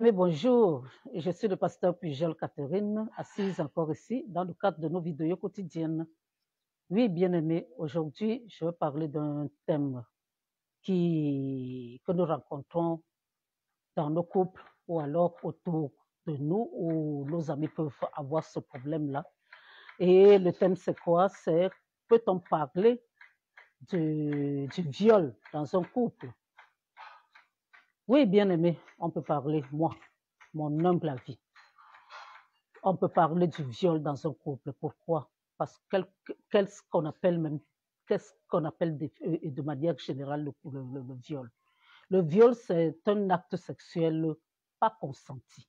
Mais bonjour, je suis le pasteur Pujol Catherine, assise encore ici dans le cadre de nos vidéos quotidiennes. Oui, bien-aimés, aujourd'hui, je vais parler d'un thème que nous rencontrons dans nos couples ou alors autour de nous où nos amis peuvent avoir ce problème-là. Et le thème, c'est quoi? C'est peut-on parler du viol dans un couple? Oui, bien-aimé, on peut parler, moi, mon humble avis. On peut parler du viol dans un couple. Pourquoi? Parce que qu'est-ce qu'on appelle même, qu'est-ce qu'on appelle de manière générale le viol? Le viol, c'est un acte sexuel pas consenti,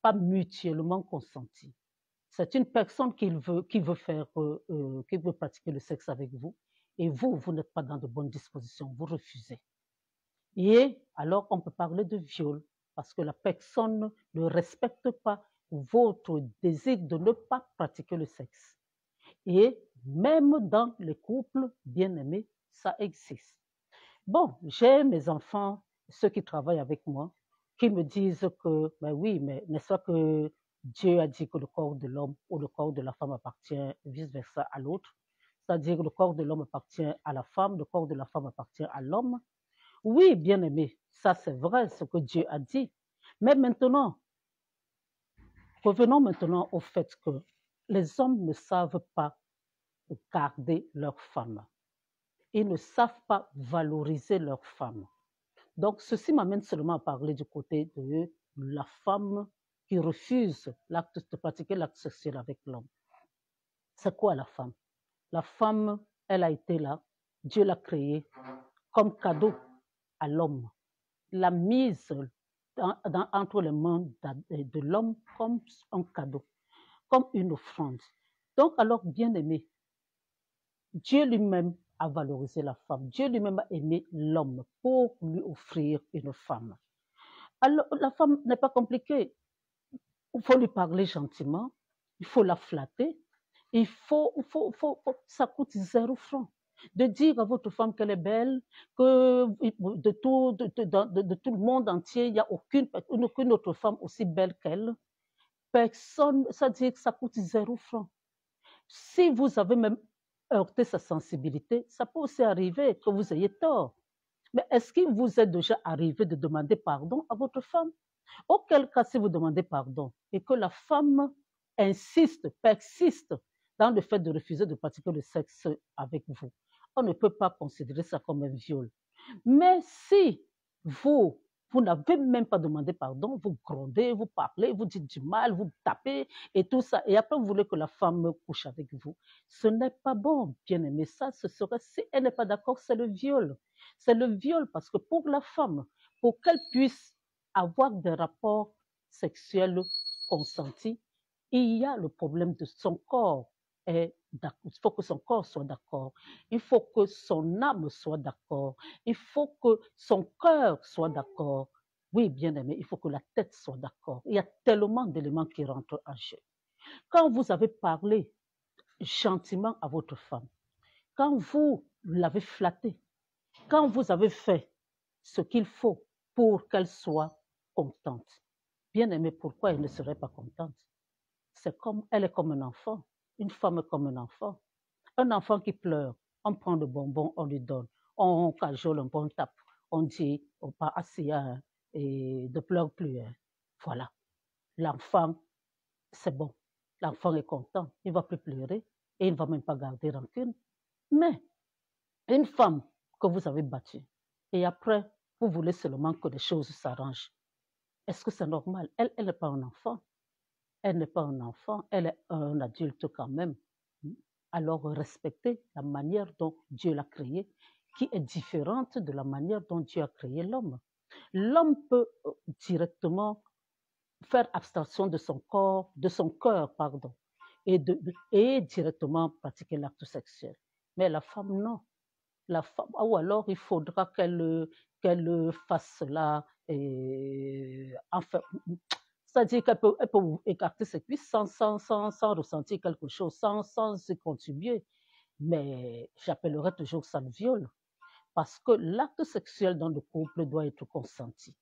pas mutuellement consenti. C'est une personne qui veut pratiquer le sexe avec vous, et vous n'êtes pas dans de bonnes dispositions, vous refusez. Et alors, on peut parler de viol parce que la personne ne respecte pas votre désir de ne pas pratiquer le sexe. Et même dans les couples bien-aimés, ça existe. Bon, j'ai mes enfants, ceux qui travaillent avec moi, qui me disent que, ben oui, mais n'est-ce pas que Dieu a dit que le corps de l'homme ou le corps de la femme appartient vice-versa à l'autre, c'est-à-dire que le corps de l'homme appartient à la femme, le corps de la femme appartient à l'homme. Oui, bien-aimé, ça c'est vrai, ce que Dieu a dit. Mais maintenant, revenons maintenant au fait que les hommes ne savent pas garder leurs femmes. Ils ne savent pas valoriser leurs femmes. Donc, ceci m'amène seulement à parler du côté de la femme qui refuse de pratiquer l'acte sexuel avec l'homme. C'est quoi la femme? La femme, elle a été là, Dieu l'a créée comme cadeau à l'homme. L'a mise entre les mains de l'homme comme un cadeau, comme une offrande. Donc, alors, bien aimé, Dieu lui-même a valorisé la femme. Dieu lui-même a aimé l'homme pour lui offrir une femme. Alors, la femme n'est pas compliquée. Il faut lui parler gentiment, il faut la flatter, ça coûte 0 franc. De dire à votre femme qu'elle est belle, que de tout le monde entier, il n'y a aucune autre femme aussi belle qu'elle. Personne, ça dit que ça coûte 0 franc. Si vous avez même heurté sa sensibilité, ça peut aussi arriver que vous ayez tort. Mais est-ce qu'il vous est déjà arrivé de demander pardon à votre femme? Auquel cas, si vous demandez pardon et que la femme insiste, persiste dans le fait de refuser de pratiquer le sexe avec vous, on ne peut pas considérer ça comme un viol. Mais si vous n'avez même pas demandé pardon, vous grondez, vous parlez, vous dites du mal, vous tapez et tout ça, et après vous voulez que la femme couche avec vous, ce n'est pas bon, bien aimé. Ça, ce serait, si elle n'est pas d'accord, c'est le viol. C'est le viol parce que pour la femme, pour qu'elle puisse avoir des rapports sexuels consentis, il y a le problème de son corps. Il faut que son corps soit d'accord. Il faut que son âme soit d'accord. Il faut que son cœur soit d'accord. Oui, bien aimé, il faut que la tête soit d'accord. Il y a tellement d'éléments qui rentrent en jeu. Quand vous avez parlé gentiment à votre femme, quand vous l'avez flattée, quand vous avez fait ce qu'il faut pour qu'elle soit contente, bien aimé, pourquoi elle ne serait pas contente? Elle est comme un enfant, une femme est comme un enfant. Un enfant qui pleure, on prend le bonbon, on lui donne, on cajole un peu, on tape, on dit, on pas assez, hein, et ne pleure plus. Hein. Voilà. L'enfant, c'est bon. L'enfant est content, il ne va plus pleurer et il ne va même pas garder rancune. Mais une femme que vous avez battue et après, vous voulez seulement que les choses s'arrangent. Est-ce que c'est normal? Elle n'est pas un enfant. Elle n'est pas un enfant, elle est un adulte quand même. Alors respectez la manière dont Dieu l'a créé, qui est différente de la manière dont Dieu a créé l'homme. L'homme peut directement faire abstraction de son corps, de son cœur, pardon, et directement pratiquer l'acte sexuel. Mais la femme, non. La femme, ou alors il faudra qu'elle fasse cela, enfin, c'est-à-dire elle peut écarter ses cuisses sans ressentir quelque chose, sans y contribuer. Mais j'appellerais toujours ça le viol. Parce que l'acte sexuel dans le couple doit être consenti.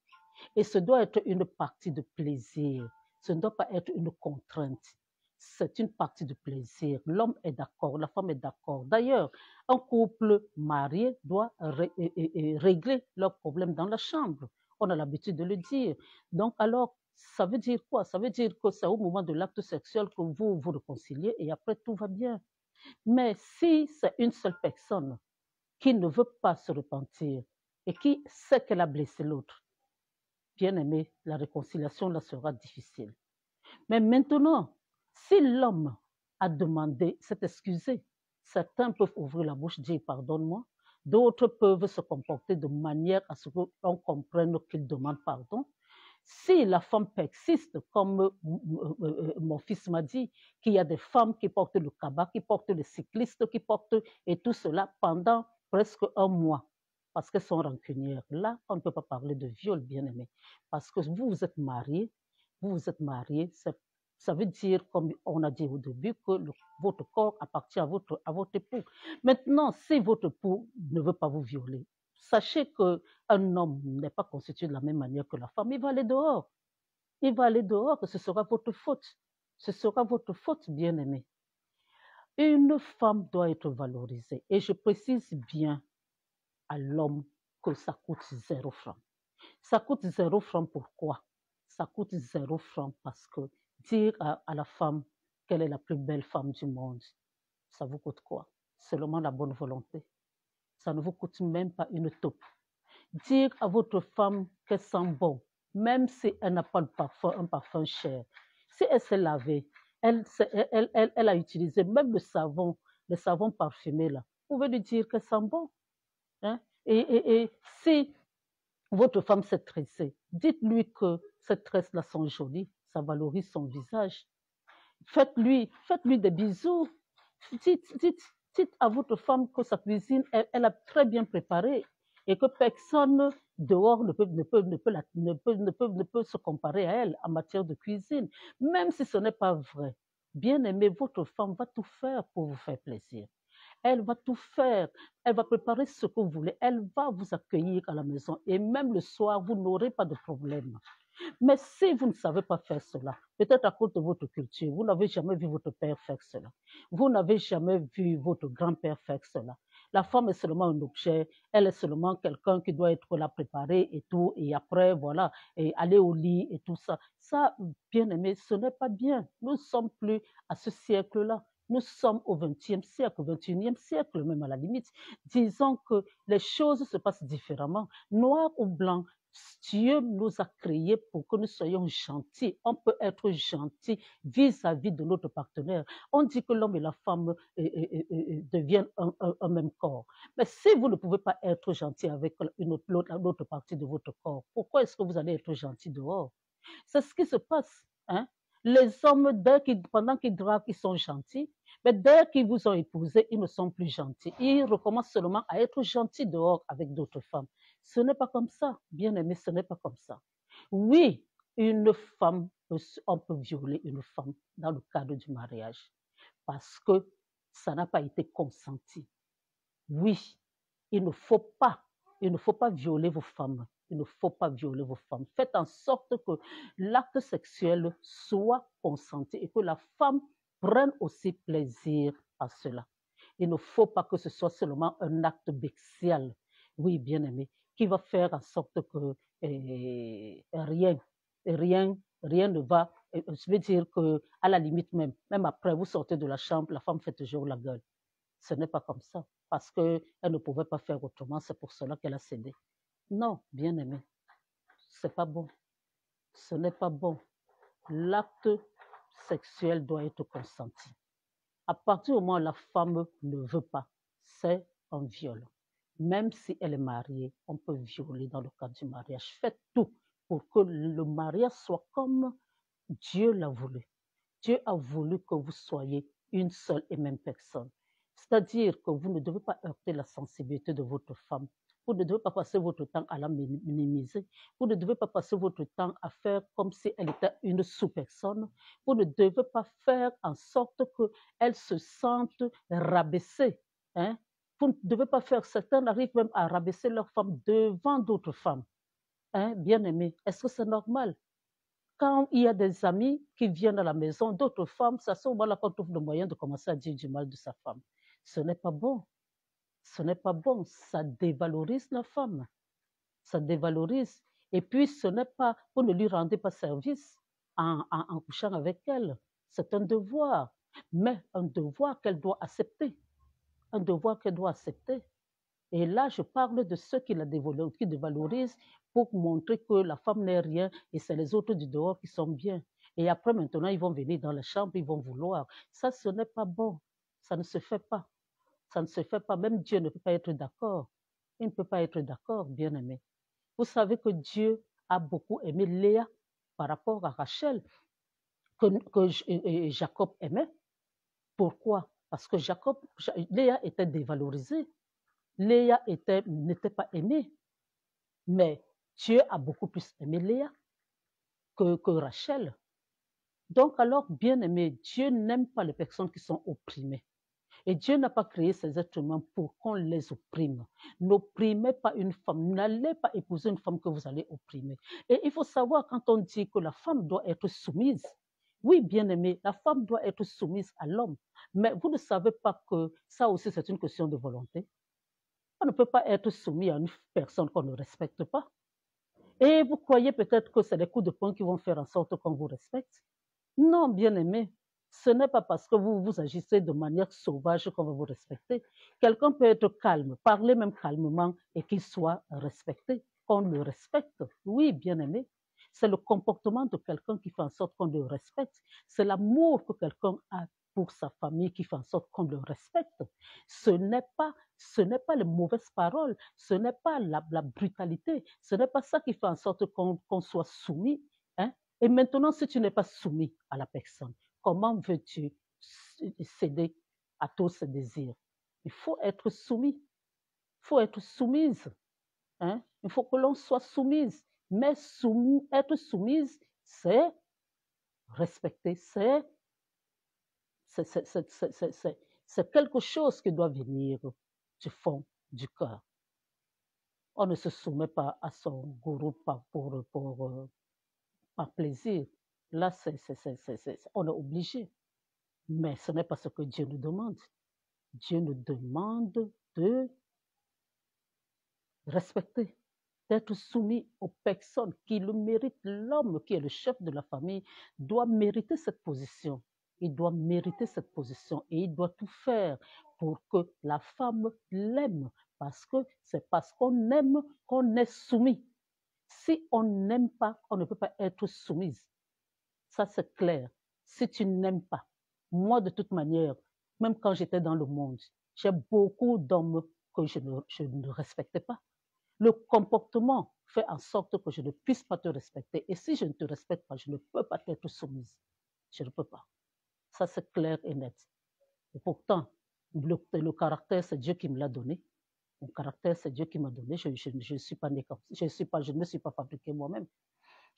Et ce doit être une partie de plaisir. Ce ne doit pas être une contrainte. C'est une partie de plaisir. L'homme est d'accord, la femme est d'accord. D'ailleurs, un couple marié doit régler leurs problèmes dans la chambre. On a l'habitude de le dire. Donc, alors, ça veut dire quoi? Ça veut dire que c'est au moment de l'acte sexuel que vous vous réconciliez et après tout va bien. Mais si c'est une seule personne qui ne veut pas se repentir et qui sait qu'elle a blessé l'autre, bien aimé, la réconciliation là sera difficile. Mais maintenant, si l'homme a demandé, s'est excusé, certains peuvent ouvrir la bouche, dire pardonne-moi, d'autres peuvent se comporter de manière à ce qu'on comprenne qu'ils demandent pardon. Si la femme persiste, comme mon fils m'a dit, qu'il y a des femmes qui portent le cabas, qui portent les cyclistes, qui portent et tout cela pendant presque un mois, parce qu'elles sont rancunières. Là, on ne peut pas parler de viol, bien aimé, parce que vous êtes mariés, ça veut dire, comme on a dit au début, que votre corps appartient à votre époux. Maintenant, si votre époux ne veut pas vous violer, sachez qu'un homme n'est pas constitué de la même manière que la femme. Il va aller dehors. Il va aller dehors, que ce sera votre faute. Ce sera votre faute, bien-aimé. Une femme doit être valorisée. Et je précise bien à l'homme que ça coûte 0 francs. Ça coûte 0 francs pourquoi? Ça coûte 0 francs parce que dire à la femme qu'elle est la plus belle femme du monde, ça vous coûte quoi? Seulement la bonne volonté. Ça ne vous coûte même pas une taupe. Dire à votre femme qu'elle sent bon, même si elle n'a pas le parfum, un parfum cher. Si elle s'est lavée, elle a utilisé même le savon parfumé là. Vous pouvez lui dire qu'elle sent bon. Hein? Et si votre femme s'est tressée, dites-lui que cette tresse-là sont jolies, ça valorise son visage. Faites-lui des bisous. Dites à votre femme que sa cuisine, elle a très bien préparé et que personne dehors ne peut se comparer à elle en matière de cuisine, même si ce n'est pas vrai. Bien aimé, votre femme va tout faire pour vous faire plaisir. Elle va tout faire. Elle va préparer ce que vous voulez. Elle va vous accueillir à la maison. Et même le soir, vous n'aurez pas de problème. Mais si vous ne savez pas faire cela, peut-être à cause de votre culture, vous n'avez jamais vu votre père faire cela. Vous n'avez jamais vu votre grand-père faire cela. La femme est seulement un objet, elle est seulement quelqu'un qui doit être là préparé et tout, et après, voilà, et aller au lit et tout ça. Ça, bien aimé, ce n'est pas bien. Nous ne sommes plus à ce siècle-là. Nous sommes au XXe siècle, au XXIe siècle même à la limite. Disons que les choses se passent différemment. Noir ou blanc, Dieu nous a créés pour que nous soyons gentils. On peut être gentil vis-à-vis de notre partenaire. On dit que l'homme et la femme deviennent un même corps. Mais si vous ne pouvez pas être gentil avec l'autre partie de votre corps, pourquoi est-ce que vous allez être gentil dehors? C'est ce qui se passe. Hein? Les hommes, pendant qu'ils draguent, ils sont gentils, mais dès qu'ils vous ont épousé, ils ne sont plus gentils. Ils recommencent seulement à être gentils dehors avec d'autres femmes. Ce n'est pas comme ça, bien aimé, ce n'est pas comme ça. Oui, une femme, on peut violer une femme dans le cadre du mariage parce que ça n'a pas été consenti. Oui, il ne faut pas violer vos femmes. Il ne faut pas violer vos femmes. Faites en sorte que l'acte sexuel soit consenti et que la femme prenne aussi plaisir à cela. Il ne faut pas que ce soit seulement un acte bestial, oui, bien aimé, qui va faire en sorte que rien ne va. Je veux dire qu'à la limite même après, vous sortez de la chambre, la femme fait toujours la gueule. Ce n'est pas comme ça, parce qu'elle ne pouvait pas faire autrement, c'est pour cela qu'elle a cédé. Non, bien aimé, c'est pas bon. Ce n'est pas bon. L'acte sexuel doit être consenti. À partir du moment où la femme ne veut pas, c'est un viol. Même si elle est mariée, on peut violer dans le cadre du mariage. Faites tout pour que le mariage soit comme Dieu l'a voulu. Dieu a voulu que vous soyez une seule et même personne. C'est-à-dire que vous ne devez pas heurter la sensibilité de votre femme. Vous ne devez pas passer votre temps à la minimiser. Vous ne devez pas passer votre temps à faire comme si elle était une sous-personne. Vous ne devez pas faire en sorte qu'elle se sente rabaissée. Hein? Vous ne devez pas faire, certains arrivent même à rabaisser leur femme devant d'autres femmes. Hein, bien-aimé, est-ce que c'est normal? Quand il y a des amis qui viennent à la maison, d'autres femmes, c'est à ce moment-là qu'on trouve le moyen de commencer à dire du mal de sa femme. Ce n'est pas bon. Ce n'est pas bon. Ça dévalorise la femme. Ça dévalorise. Et puis, ce n'est pas, vous ne lui rendez pas service en couchant avec elle. C'est un devoir, mais un devoir qu'elle doit accepter. Un devoir qu'elle doit accepter. Et là, je parle de ceux qui dévalorisent pour montrer que la femme n'est rien et c'est les autres du dehors qui sont bien. Et après, maintenant, ils vont venir dans la chambre, ils vont vouloir. Ça, ce n'est pas bon. Ça ne se fait pas. Ça ne se fait pas. Même Dieu ne peut pas être d'accord. Il ne peut pas être d'accord, bien-aimé. Vous savez que Dieu a beaucoup aimé Léa par rapport à Rachel, que Jacob aimait. Pourquoi? Parce que Léa était dévalorisée. Léa n'était pas aimée. Mais Dieu a beaucoup plus aimé Léa que Rachel. Donc alors, bien aimé, Dieu n'aime pas les personnes qui sont opprimées. Et Dieu n'a pas créé ces êtres humains pour qu'on les opprime. N'opprimez pas une femme. N'allez pas épouser une femme que vous allez opprimer. Et il faut savoir quand on dit que la femme doit être soumise. Oui, bien aimé, la femme doit être soumise à l'homme. Mais vous ne savez pas que ça aussi, c'est une question de volonté. On ne peut pas être soumis à une personne qu'on ne respecte pas. Et vous croyez peut-être que c'est les coups de poing qui vont faire en sorte qu'on vous respecte. Non, bien aimé, ce n'est pas parce que vous vous agissez de manière sauvage qu'on va vous respecter. Quelqu'un peut être calme, parler même calmement et qu'il soit respecté, qu'on le respecte. Oui, bien aimé, c'est le comportement de quelqu'un qui fait en sorte qu'on le respecte. C'est l'amour que quelqu'un a pour sa famille qui fait en sorte qu'on le respecte. Ce n'est pas les mauvaises paroles, ce n'est pas la brutalité, ce n'est pas ça qui fait en sorte qu'on soit soumis. Hein? Et maintenant, si tu n'es pas soumis à la personne, comment veux-tu céder à tous ses désirs? Il faut être soumis, il faut être soumise. Hein? Il faut que l'on soit soumise. Mais être soumise, c'est respecter, c'est quelque chose qui doit venir du fond du cœur. On ne se soumet pas à son gourou par plaisir. Là, on est obligé. Mais ce n'est pas ce que Dieu nous demande. Dieu nous demande de respecter, d'être soumis aux personnes qui le méritent. L'homme qui est le chef de la famille doit mériter cette position. Il doit mériter cette position et il doit tout faire pour que la femme l'aime parce que c'est parce qu'on aime qu'on est soumis. Si on n'aime pas, on ne peut pas être soumise. Ça, c'est clair. Si tu n'aimes pas, moi, de toute manière, même quand j'étais dans le monde, j'ai beaucoup d'hommes que je ne respectais pas. Le comportement fait en sorte que je ne puisse pas te respecter. Et si je ne te respecte pas, je ne peux pas être soumise. Je ne peux pas. Ça, c'est clair et net. Et pourtant, le caractère, c'est Dieu qui me l'a donné. Mon caractère, c'est Dieu qui m'a donné. Je ne suis pas né comme ça. Je ne me suis pas fabriqué moi-même.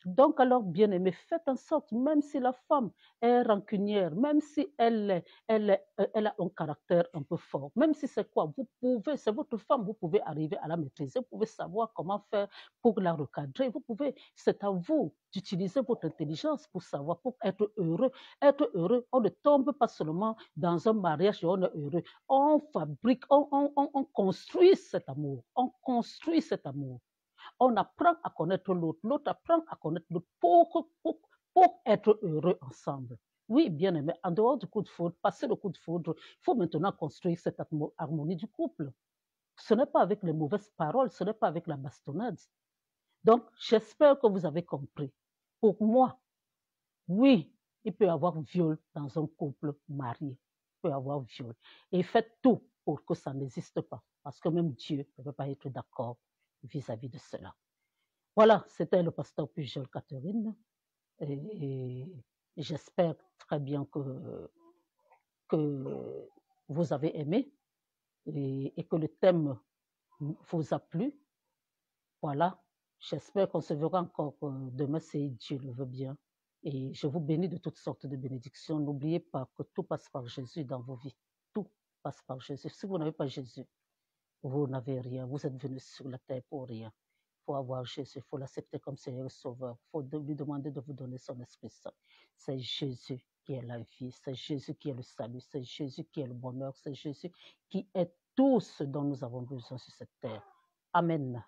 Donc alors, bien aimé, faites en sorte, même si la femme est rancunière, même si elle a un caractère un peu fort, même si c'est quoi, c'est votre femme, vous pouvez arriver à la maîtriser, vous pouvez savoir comment faire pour la recadrer, c'est à vous d'utiliser votre intelligence pour savoir, pour être heureux. Être heureux, on ne tombe pas seulement dans un mariage et on est heureux. On fabrique, on construit cet amour, on construit cet amour. On apprend à connaître l'autre, l'autre apprend à connaître l'autre pour être heureux ensemble. Oui, bien aimé, en dehors du coup de foudre, passer le coup de foudre, il faut maintenant construire cette harmonie du couple. Ce n'est pas avec les mauvaises paroles, ce n'est pas avec la bastonnade. Donc, j'espère que vous avez compris. Pour moi, oui, il peut y avoir viol dans un couple marié. Il peut y avoir viol. Et faites tout pour que ça n'existe pas. Parce que même Dieu ne peut pas être d'accord vis-à-vis de cela. Voilà, c'était le pasteur Pujol Catherine. Et j'espère très bien que vous avez aimé et que le thème vous a plu. Voilà, j'espère qu'on se verra encore demain si Dieu le veut bien. Et je vous bénis de toutes sortes de bénédictions. N'oubliez pas que tout passe par Jésus dans vos vies. Tout passe par Jésus. Si vous n'avez pas Jésus, vous n'avez rien. Vous êtes venu sur la terre pour rien. pour avoir Jésus. Il faut l'accepter comme Seigneur et Sauveur. Il faut lui demander de vous donner son Esprit Saint. C'est Jésus qui est la vie. C'est Jésus qui est le salut. C'est Jésus qui est le bonheur. C'est Jésus qui est tout ce dont nous avons besoin sur cette terre. Amen.